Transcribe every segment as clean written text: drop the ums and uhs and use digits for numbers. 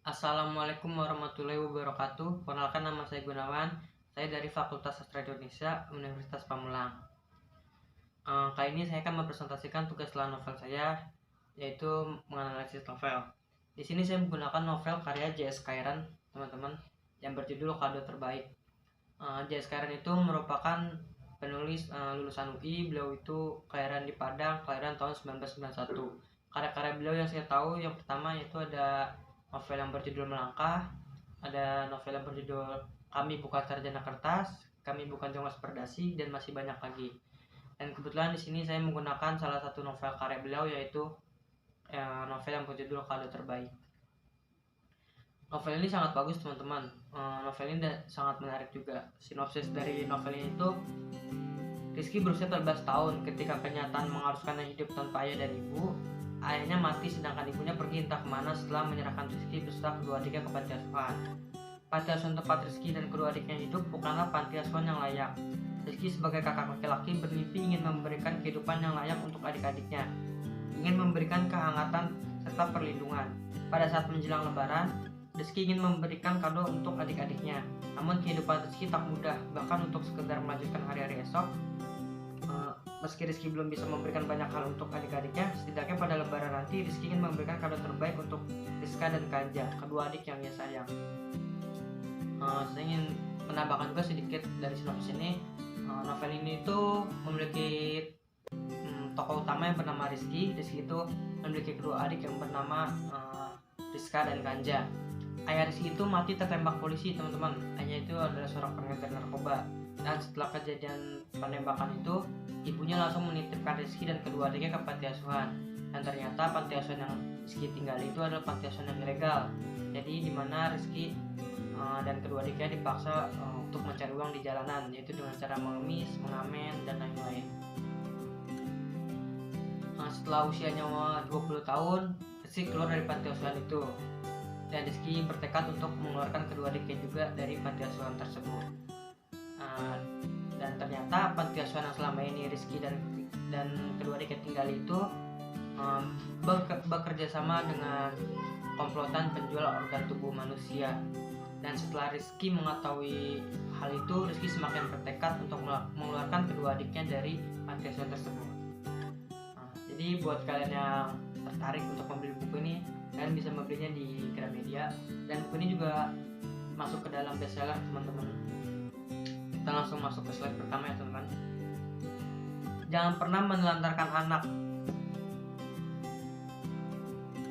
Assalamualaikum warahmatullahi wabarakatuh. Perkenalkan, nama saya Gunawan. Saya dari Fakultas Sastra Indonesia, Universitas Pamulang. Kali ini saya akan mempresentasikan tugas telah novel saya, yaitu menganalisis novel. Di sini saya menggunakan novel karya J.S. Kairan, teman-teman, yang berjudul Kado Terbaik. J.S. Kairan itu merupakan penulis lulusan UI. Beliau itu kelahiran di Padang, kelahiran tahun 1991. Karya-karya beliau yang saya tahu, yang pertama yaitu ada novel yang berjudul Melangkah, ada novel yang berjudul Kami Bukan Sarjana Kertas, Kami Bukan Jongos Perdasi, dan masih banyak lagi. Dan kebetulan di sini saya menggunakan salah satu novel karya beliau, yaitu novel yang berjudul Kado Terbaik. Novel ini sangat bagus, teman-teman. Novel ini sangat menarik juga. Sinopsis dari novel ini itu, Rizky berusia 14 tahun ketika kenyataan mengharuskannya hidup tanpa ayah dan ibu. Ayahnya mati sedangkan ibunya pergi entah kemana setelah menyerahkan Rizky beserta kedua adiknya ke panti asuhan. Panti asuhan tempat Rizky dan kedua adiknya hidup bukanlah panti asuhan yang layak. Rizky sebagai kakak laki-laki bermimpi ingin memberikan kehidupan yang layak untuk adik-adiknya, ingin memberikan kehangatan serta perlindungan. Pada saat menjelang lebaran, Rizky ingin memberikan kado untuk adik-adiknya. Namun kehidupan Rizky tak mudah, bahkan untuk sekedar melanjutkan hari-hari esok. Meski Rizky belum bisa memberikan banyak hal untuk adik-adiknya, setidaknya pada lebaran nanti Rizky ingin memberikan kado terbaik untuk Rizka dan Kanja, kedua adik yang ia sayang. Saya ingin menambahkan juga sedikit dari sinopsis ini. Novel ini itu memiliki tokoh utama yang bernama Rizky. Rizky itu memiliki kedua adik yang bernama Rizka dan Kanja. Ayah Rizky itu mati tertembak polisi, teman-teman. Ayahnya itu adalah seorang pengedar narkoba. Dan setelah kejadian penembakan itu, ibunya langsung menitipkan Rizky dan kedua adiknya ke panti asuhan. Dan ternyata panti asuhan yang Rizky tinggal itu adalah panti asuhan yang ilegal. Jadi di mana Rizky dan kedua adiknya dipaksa untuk mencari uang di jalanan, yaitu dengan cara mengemis, mengamen, dan lain-lain. Setelah usianya 20 tahun, Rizky keluar dari panti asuhan itu. Dan Rizky bertekad untuk mengeluarkan kedua adiknya juga dari panti asuhan tersebut. Dan ternyata panti asuhan yang selama ini Rizky dan kedua adiknya tinggal itu bekerja sama dengan komplotan penjual organ tubuh manusia. Dan setelah Rizky mengetahui hal itu, Rizky semakin bertekad untuk mengeluarkan kedua adiknya dari panti asuhan tersebut. Jadi buat kalian yang tertarik untuk membeli buku ini, kalian bisa membelinya di Gramedia. Dan buku ini juga masuk ke dalam bestseller, teman-teman. Kita langsung masuk ke slide pertama ya, teman-teman. Jangan pernah menelantarkan anak.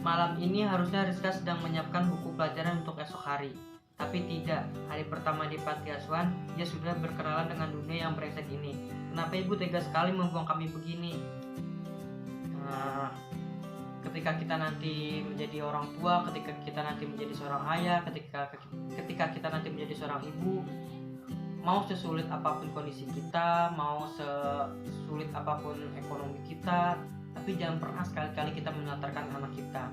Malam ini harusnya Rizka sedang menyiapkan buku pelajaran untuk esok hari. Tapi tidak, hari pertama di panti asuhan, dia sudah berkenalan dengan dunia yang brengsek ini. Kenapa ibu tega sekali membuang kami begini? Ketika kita nanti menjadi orang tua, ketika kita nanti menjadi seorang ayah, ketika kita nanti menjadi seorang ibu, mau sesulit apapun kondisi kita, mau sesulit apapun ekonomi kita, tapi jangan pernah sekali-kali kita menelantarkan anak kita.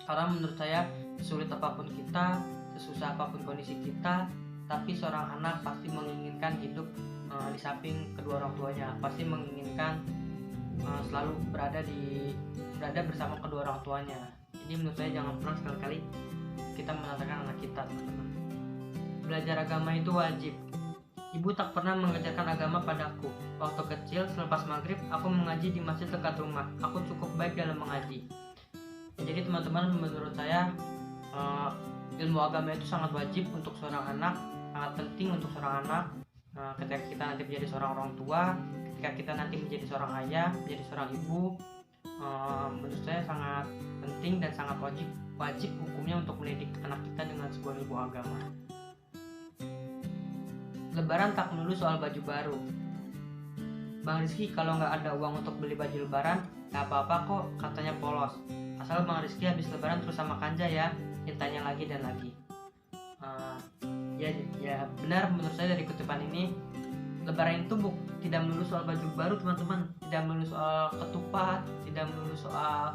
Karena menurut saya, sesulit apapun kita, sesusah apapun kondisi kita, tapi seorang anak pasti menginginkan hidup di samping kedua orang tuanya, pasti menginginkan selalu berada bersama kedua orang tuanya. Jadi menurut saya jangan pernah sekali-kali kita menelantarkan anak kita, teman-teman. Belajar agama itu wajib. Ibu tak pernah mengajarkan agama padaku. Waktu kecil, selepas maghrib, aku mengaji di masjid dekat rumah. Aku cukup baik dalam mengaji. Jadi teman-teman, menurut saya ilmu agama itu sangat wajib untuk seorang anak, sangat penting untuk seorang anak. Ketika kita nanti menjadi seorang orang tua, ketika kita nanti menjadi seorang ayah, menjadi seorang ibu, menurut saya sangat penting dan sangat wajib hukumnya untuk mendidik anak kita dengan sebuah ilmu agama. Lebaran tak melulu soal baju baru. Bang Rizky kalau nggak ada uang untuk beli baju lebaran, nggak apa-apa kok, katanya polos. Asal Bang Rizky habis lebaran terus sama Kanja ya, ditanya lagi dan lagi. Ya benar, menurut saya dari kutipan ini, lebaran itu tidak melulu soal baju baru, teman-teman. Tidak melulu soal ketupat, tidak melulu soal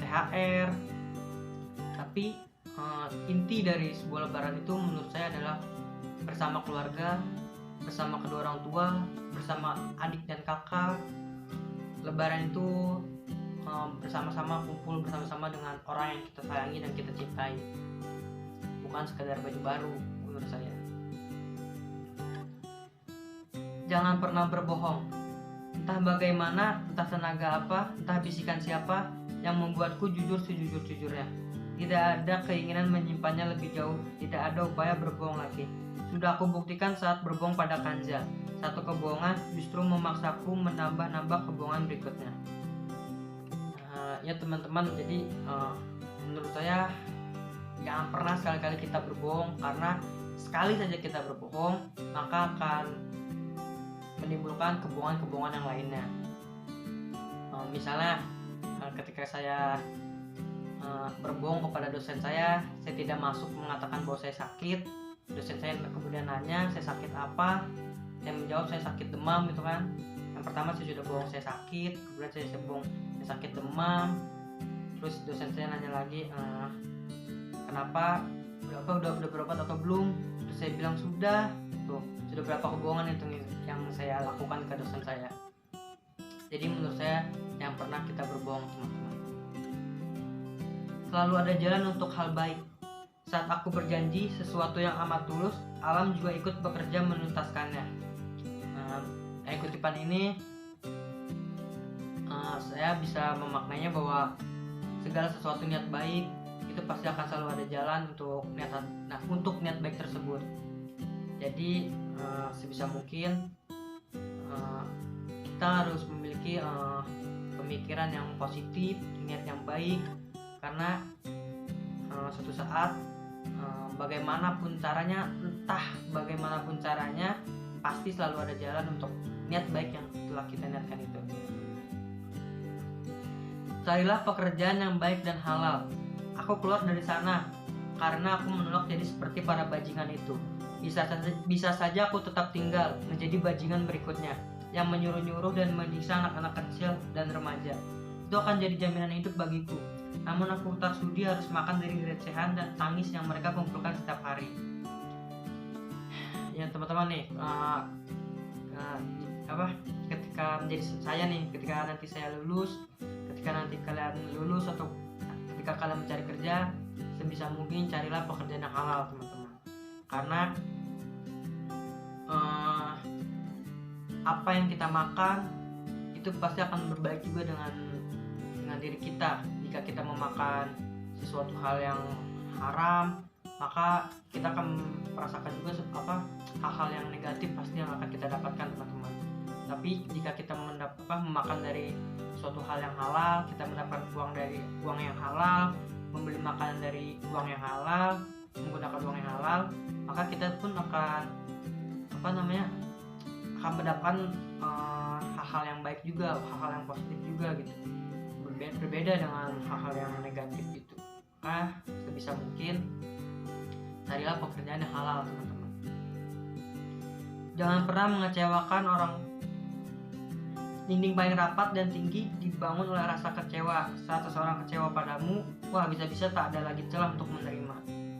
THR. Tapi inti dari sebuah lebaran itu menurut saya adalah bersama keluarga, bersama kedua orang tua, bersama adik dan kakak. Lebaran itu bersama-sama, kumpul bersama-sama dengan orang yang kita sayangi dan kita cintai, bukan sekedar baju baru menurut saya. Jangan pernah berbohong. Entah bagaimana, entah tenaga apa, entah bisikan siapa yang membuatku jujur sejujur-jujurnya. Tidak ada keinginan menyimpannya lebih jauh, tidak ada upaya berbohong lagi. Sudah aku buktikan saat berbohong pada Kanza. Satu kebohongan justru memaksaku menambah-nambah kebohongan berikutnya. Ya teman-teman, jadi menurut saya jangan pernah sekali-kali kita berbohong, karena sekali saja kita berbohong maka akan menimbulkan kebohongan-kebohongan yang lainnya. Misalnya ketika saya berbohong kepada dosen saya tidak masuk mengatakan bahwa saya sakit. Dosen saya kemudian nanya saya sakit apa, saya menjawab saya sakit demam gitu kan. Yang pertama saya sudah bohong saya sakit, kemudian saya bohong saya sakit demam. Terus dosen saya nanya lagi, kenapa, udah berobat atau belum? Terus saya bilang sudah. Tuh, sudah berapa kebohongan itu yang saya lakukan ke dosen saya. Jadi menurut saya yang pernah kita berbohong teman-teman. Selalu ada jalan untuk hal baik. Saat aku berjanji sesuatu yang amat tulus, alam juga ikut bekerja menuntaskannya. Kutipan ini saya bisa memaknainya bahwa segala sesuatu niat baik itu pasti akan selalu ada jalan untuk niat baik tersebut. Jadi sebisa mungkin kita harus memiliki pemikiran yang positif, niat yang baik, karena suatu saat bagaimanapun caranya, pasti selalu ada jalan untuk niat baik yang telah kita niatkan itu. Carilah pekerjaan yang baik dan halal. Aku keluar dari sana karena aku menolak jadi seperti para bajingan itu. Bisa saja aku tetap tinggal menjadi bajingan berikutnya yang menyuruh-nyuruh dan menyiksa anak-anak kecil dan remaja. Itu akan jadi jaminan hidup bagiku. Namun aku tak sudi harus makan dari recehan dan tangis yang mereka kumpulkan setiap hari. Ya teman-teman nih, ketika menjadi saya nih, ketika nanti saya lulus, ketika nanti kalian lulus atau ketika kalian mencari kerja, sebisa mungkin carilah pekerjaan yang halal teman-teman. Karena apa yang kita makan itu pasti akan berbalik juga dengan diri kita. Jika kita memakan sesuatu hal yang haram, maka kita akan merasakan juga hal-hal yang negatif pasti yang akan kita dapatkan teman-teman. Tapi jika kita memakan dari suatu hal yang halal, kita mendapat uang dari uang yang halal, membeli makanan dari uang yang halal, menggunakan uang yang halal, maka kita pun akan mendapatkan hal-hal yang baik juga, hal-hal yang positif juga gitu. Berbeda dengan hal-hal yang negatif gitu. Sebisa mungkin carilah pekerjaan yang halal teman-teman. Jangan pernah mengecewakan orang. Dinding paling rapat dan tinggi dibangun oleh rasa kecewa. Saat seseorang kecewa padamu, bisa-bisa tak ada lagi celah untuk menerima.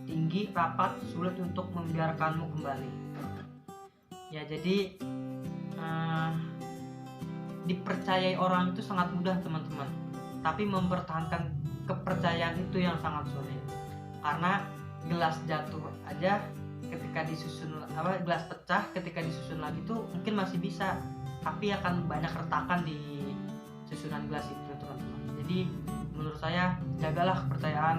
Tinggi, rapat, sulit untuk membiarkanmu kembali. Ya jadi dipercayai orang itu sangat mudah teman-teman, tapi mempertahankan kepercayaan itu yang sangat sulit. Karena gelas jatuh aja ketika disusun, gelas pecah ketika disusun lagi tuh mungkin masih bisa, tapi akan banyak retakan di susunan gelas itu teman-teman. Jadi menurut saya jagalah kepercayaan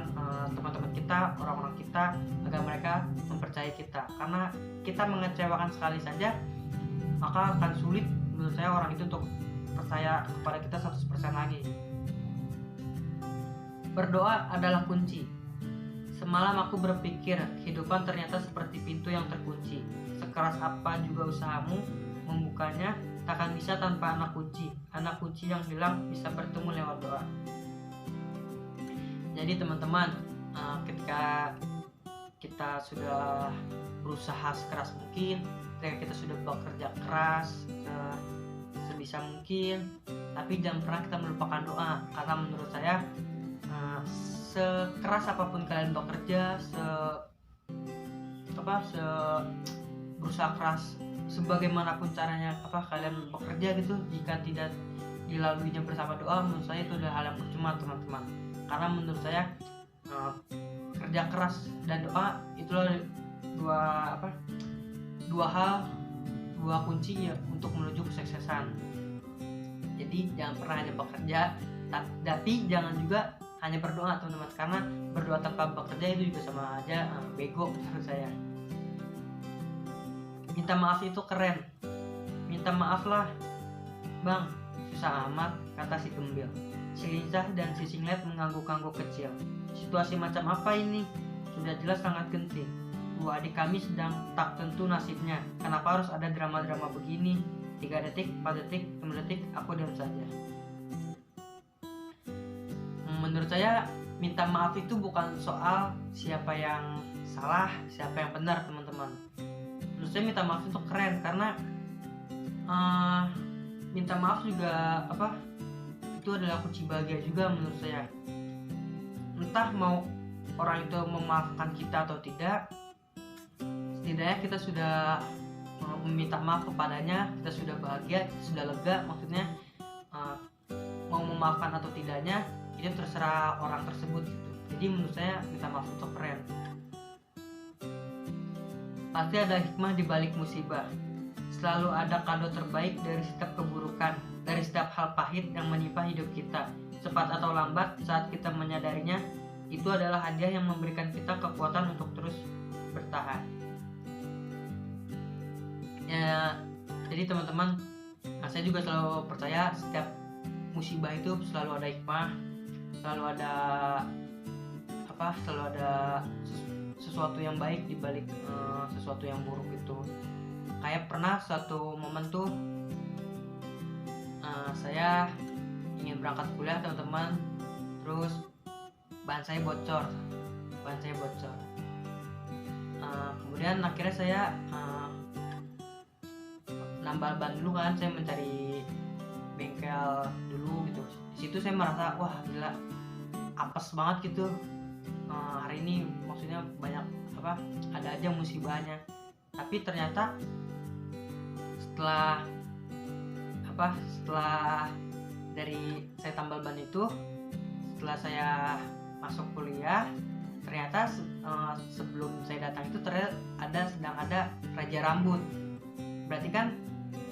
teman-teman kita, orang-orang kita, agar mereka mempercayai kita. Karena kita mengecewakan sekali saja, maka akan sulit menurut saya orang itu untuk percaya kepada kita 100% lagi. Berdoa adalah kunci. Semalam aku berpikir kehidupan ternyata seperti pintu yang terkunci. Sekeras apa juga usahamu membukanya, takkan bisa tanpa anak kunci. Anak kunci yang hilang bisa bertemu lewat doa. Jadi teman-teman, ketika kita sudah berusaha sekeras mungkin, ketika kita sudah bekerja keras sebisa mungkin, tapi jangan pernah kita melupakan doa. Karena menurut saya sekeras apapun kalian bekerja, berusaha keras sebagaimanapun caranya kalian bekerja gitu, jika tidak dilaluinya bersama doa, menurut saya itu adalah hal yang percuma teman-teman. Karena menurut saya kerja keras dan doa itulah dua kunci ya untuk menuju kesuksesan. Jadi jangan pernah hanya bekerja, tapi jangan juga hanya berdoa teman-teman, karena berdoa tanpa bekerja itu juga sama aja bego menurut saya. Minta maaf itu keren. Minta maaf lah bang, susah amat, kata si Gembil. Si lincah dan si singlet mengangguk-angguk kecil. Situasi macam apa ini? Sudah jelas sangat genting. Dua adik kami sedang tak tentu nasibnya. Kenapa harus ada drama-drama begini? 3 detik, 4 detik, 5 detik, aku diam saja. Menurut saya minta maaf itu bukan soal siapa yang salah, siapa yang benar teman-teman. Menurut saya minta maaf itu keren, karena minta maaf juga itu adalah kunci bahagia juga menurut saya. Entah mau orang itu memaafkan kita atau tidak, setidaknya kita sudah meminta maaf kepadanya, kita sudah bahagia, kita sudah lega. Maksudnya mau memaafkan atau tidaknya itu terserah orang tersebut gitu. Jadi menurut saya minta maaf itu keren. Pasti ada hikmah di balik musibah. Selalu ada kado terbaik dari setiap keburukan, dari setiap hal pahit yang menimpa hidup kita. Cepat atau lambat, saat kita menyadarinya, itu adalah hadiah yang memberikan kita kekuatan untuk terus bertahan. Ya, jadi teman-teman, saya juga selalu percaya setiap musibah itu selalu ada hikmah, selalu ada sesuatu yang baik di balik sesuatu yang buruk itu. Kayak pernah suatu momen tuh saya ingin berangkat kuliah teman-teman, terus ban saya bocor. Kemudian akhirnya saya nambal ban dulu kan, saya mencari bengkel dulu gitu. Di situ saya merasa wah gila, apes banget gitu hari ini, maksudnya banyak ada aja musibahnya. Tapi ternyata setelah dari saya tambal ban itu, setelah saya masuk kuliah, ternyata sebelum saya datang itu ternyata sedang ada raja rambut. Berarti kan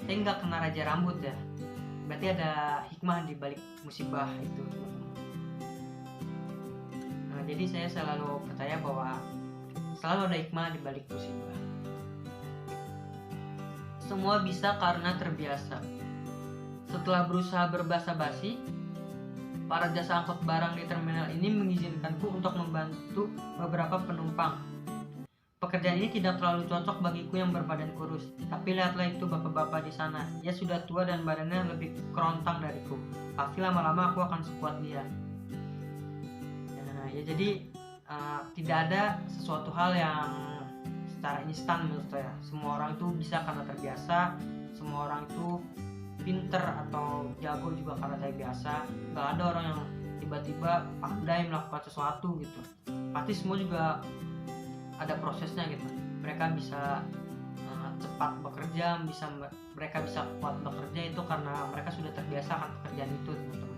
saya nggak kena raja rambut ya, berarti ada hikmah di balik musibah itu. Jadi saya selalu percaya bahwa selalu ada hikmah di balik musibah. Semua bisa karena terbiasa. Setelah berusaha berbasa-basi, para jasa angkut barang di terminal ini mengizinkanku untuk membantu beberapa penumpang. Pekerjaan ini tidak terlalu cocok bagiku yang berbadan kurus, tapi lihatlah itu bapak-bapak di sana. Ia sudah tua dan badannya lebih kerontang dariku. Pasti lama-lama aku akan sekuat dia. Ya jadi tidak ada sesuatu hal yang secara instan menurut saya. Semua orang itu bisa karena terbiasa. Semua orang itu pinter atau jago juga karena terbiasa. Gak ada orang yang tiba-tiba pandai melakukan sesuatu gitu. Pasti semua juga ada prosesnya gitu. Mereka bisa cepat bekerja, mereka bisa kuat bekerja itu karena mereka sudah terbiasa akan pekerjaan itu, teman-teman.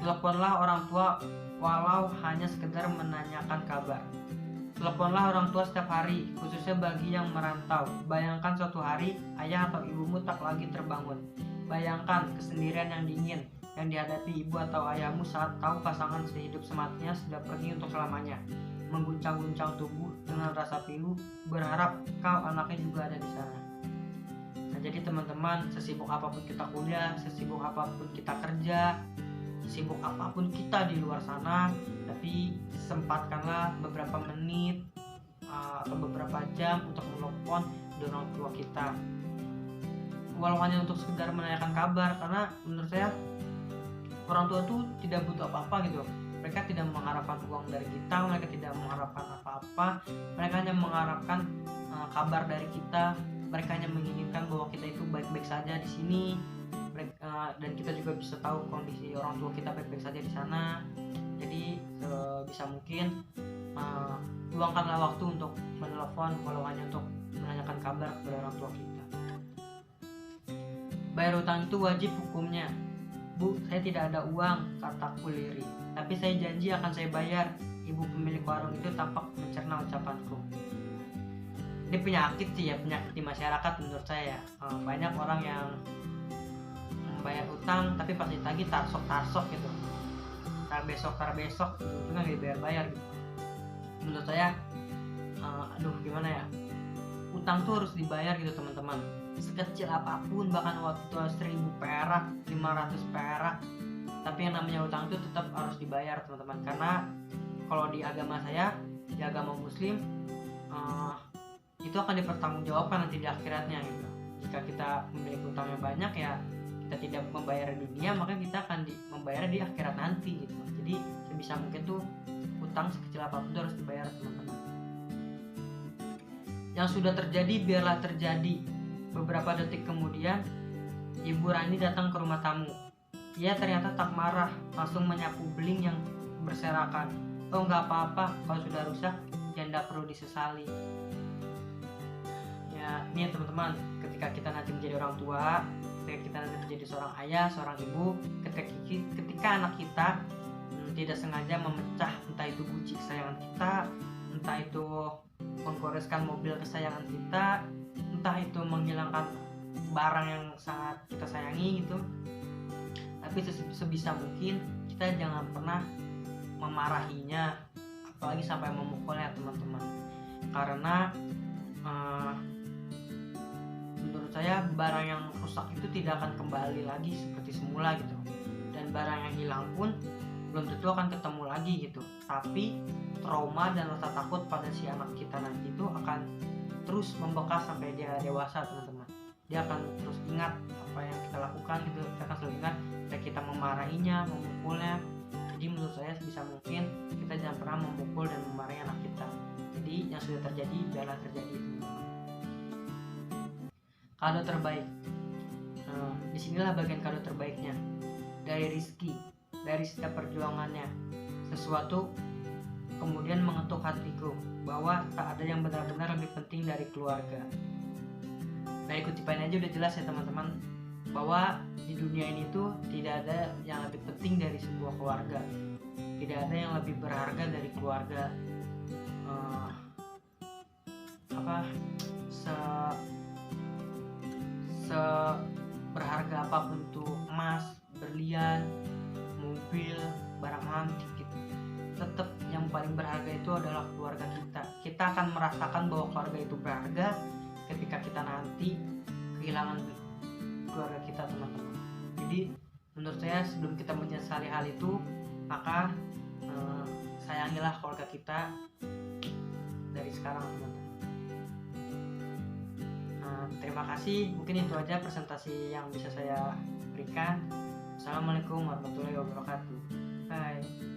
Teleponlah orang tua walau hanya sekedar menanyakan kabar. Teleponlah orang tua setiap hari, khususnya bagi yang merantau. Bayangkan suatu hari ayah atau ibumu tak lagi terbangun. Bayangkan kesendirian yang dingin yang dihadapi ibu atau ayahmu saat tahu pasangan sehidup sematinya sudah pergi untuk selamanya. Mengguncang-guncang tubuh dengan rasa pilu, berharap kau anaknya juga ada di sana. Nah, jadi teman-teman, sesibuk apapun kita kuliah, sesibuk apapun kita kerja, sibuk apapun kita di luar sana, tapi sempatkanlah beberapa menit atau beberapa jam untuk menelpon orang tua kita, walau hanya untuk sekedar menanyakan kabar. Karena menurut saya orang tua itu tidak butuh apa-apa gitu. Mereka tidak mengharapkan uang dari kita, mereka tidak mengharapkan apa-apa, mereka hanya mengharapkan kabar dari kita. Mereka hanya menginginkan bahwa kita itu baik-baik saja di sini, dan kita juga bisa tahu kondisi orang tua kita baik-baik saja di sana. Jadi sebisa mungkin luangkanlah waktu untuk menelpon, walau hanya untuk menanyakan kabar kepada orang tua kita. Bayar utang itu wajib hukumnya. Bu, saya tidak ada uang, kataku lirih. Tapi saya janji akan saya bayar. Ibu pemilik warung itu tampak mencerna ucapanku. Ini penyakit sih ya, penyakit di masyarakat menurut saya. Banyak orang yang membayar utang tapi pas ditagih tarsok gitu. Tar besok juga nggak dibayar gitu. Menurut saya, gimana ya, utang tuh harus dibayar gitu teman-teman, sekecil apapun, bahkan waktu itu 1000 perak, 500 perak, tapi yang namanya utang itu tetap harus dibayar teman-teman. Karena kalau di agama saya, di agama muslim, itu akan dipertanggungjawabkan nanti di akhiratnya gitu. Jika kita memiliki utangnya banyak, ya kita tidak membayar di dunia, maka kita akan membayar di akhirat nanti gitu. Jadi sebisa mungkin tuh utang sekecil apapun itu harus dibayar teman-teman. Yang sudah terjadi biarlah terjadi. Beberapa detik kemudian, Ibu Rani datang ke rumah tamu. Ia ternyata tak marah, langsung menyapu beling yang berserakan. Oh, nggak apa-apa, kalau sudah rusak, janda perlu disesali. Ya, ini ya teman-teman, ketika kita nanti menjadi orang tua, ketika kita nanti menjadi seorang ayah, seorang ibu, ketika anak kita tidak sengaja memecah entah itu guci kesayangan kita, entah itu menggoreskan mobil kesayangan kita, entah itu menghilangkan barang yang sangat kita sayangi gitu. Tapi sebisa mungkin kita jangan pernah memarahinya, apalagi sampai memukulnya teman-teman. Karena menurut saya barang yang rusak itu tidak akan kembali lagi seperti semula gitu. Dan barang yang hilang pun belum tentu akan ketemu lagi gitu. Tapi trauma dan rasa takut pada si anak kita nanti itu akan terus membekas sampai dia dewasa teman-teman. Dia akan terus ingat apa yang kita lakukan gitu. Dia akan selalu ingat ketika kita memarahinya, memukulnya. Jadi menurut saya sebisa mungkin kita jangan pernah memukul dan memarahi anak kita. Jadi yang sudah terjadi biarlah terjadi teman-teman. Kado terbaik. Disinilah bagian kado terbaiknya. Dari Rizky, dari setiap perjuangannya, sesuatu kemudian mengetuk hatiku bahwa tak ada yang benar-benar lebih penting dari keluarga. Dari kutipan aja udah jelas ya teman-teman, bahwa di dunia ini tuh tidak ada yang lebih penting dari sebuah keluarga, tidak ada yang lebih berharga dari keluarga. Berharga apapun tuh emas, berlian, mobil, barang antik gitu, tetap yang paling berharga itu adalah keluarga kita. Kita akan merasakan bahwa keluarga itu berharga ketika kita nanti kehilangan keluarga kita teman-teman. Jadi menurut saya sebelum kita menyesali hal itu, maka sayangilah keluarga kita dari sekarang teman-teman. Terima kasih, mungkin itu aja presentasi yang bisa saya berikan. Assalamualaikum warahmatullahi wabarakatuh. Bye.